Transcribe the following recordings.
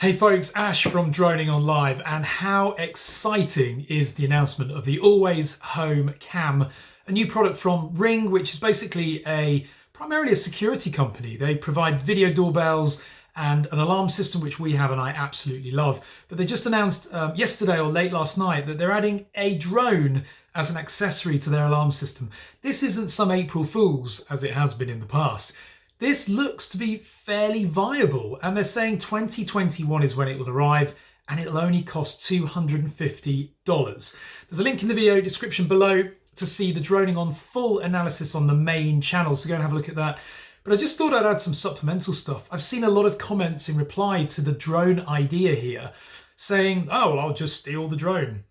Hey folks, Ash from Droning On Live, and how exciting is the announcement of the Always Home Cam, a new product from Ring, which is basically primarily a security company. They provide video doorbells and an alarm system, which we have and I absolutely love. But they just announced yesterday or late last night that they're adding a drone as an accessory to their alarm system. This isn't some April Fool's as it has been in the past. This looks to be fairly viable, and they're saying 2021 is when it will arrive and it'll only cost $250. There's a link in the video description below to see the Droning On full analysis on the main channel, so go and have a look at that. But I just thought I'd add some supplemental stuff. I've seen a lot of comments in reply to the drone idea here saying, oh, well, I'll just steal the drone.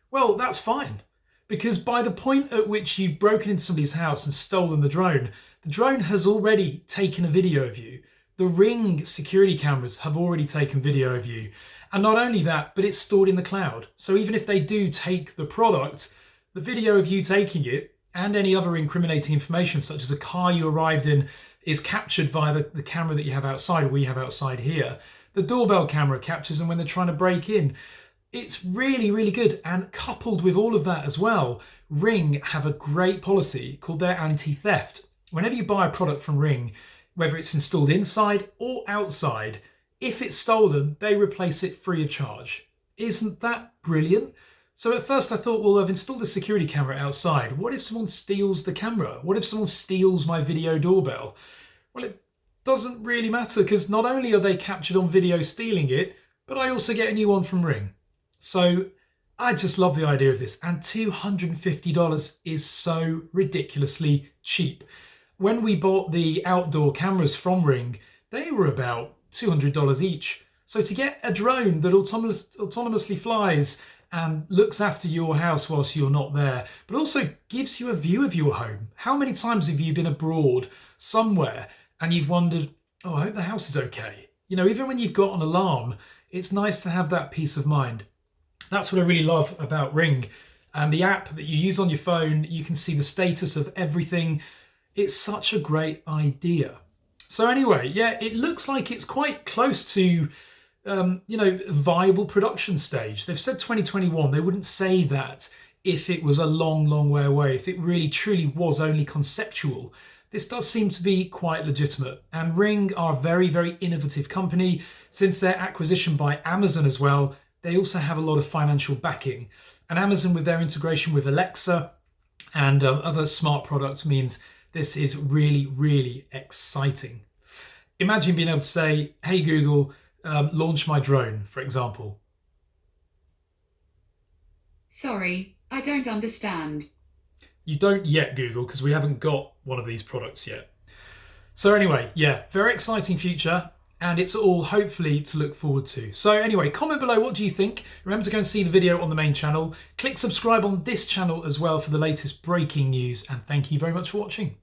Well, that's fine, because by the point at which you've broken into somebody's house and stolen the drone has already taken a video of you. The Ring security cameras have already taken video of you. And not only that, but it's stored in the cloud. So even if they do take the product, the video of you taking it and any other incriminating information, such as a car you arrived in, is captured via the camera that you have outside, we have outside here. The doorbell camera captures them when they're trying to break in. It's really, really good. And coupled with all of that as well, Ring have a great policy called their anti-theft. Whenever you buy a product from Ring, whether it's installed inside or outside, if it's stolen, they replace it free of charge. Isn't that brilliant? So at first I thought, well, I've installed a security camera outside. What if someone steals the camera? What if someone steals my video doorbell? Well, it doesn't really matter, because not only are they captured on video stealing it, but I also get a new one from Ring. So I just love the idea of this, and $250 is so ridiculously cheap. When we bought the outdoor cameras from Ring, they were about $200 each. So to get a drone that autonomously flies and looks after your house whilst you're not there, but also gives you a view of your home. How many times have you been abroad somewhere and you've wondered, oh, I hope the house is okay? You know, even when you've got an alarm, it's nice to have that peace of mind. That's what I really love about Ring. And the app that you use on your phone, you can see the status of everything. It's such a great idea. So anyway, yeah, it looks like it's quite close to, viable production stage. They've said 2021. They wouldn't say that if it was a long, long way away, if it really truly was only conceptual. This does seem to be quite legitimate. And Ring are a very, very innovative company. Since their acquisition by Amazon as well, they also have a lot of financial backing. And Amazon, with their integration with Alexa and other smart products, means this is really, really exciting. Imagine being able to say, hey Google, launch my drone, for example. Sorry, I don't understand. You don't yet, Google, because we haven't got one of these products yet. So anyway, yeah, very exciting future, and it's all hopefully to look forward to. So anyway, comment below, what do you think? Remember to go and see the video on the main channel. Click subscribe on this channel as well for the latest breaking news, and thank you very much for watching.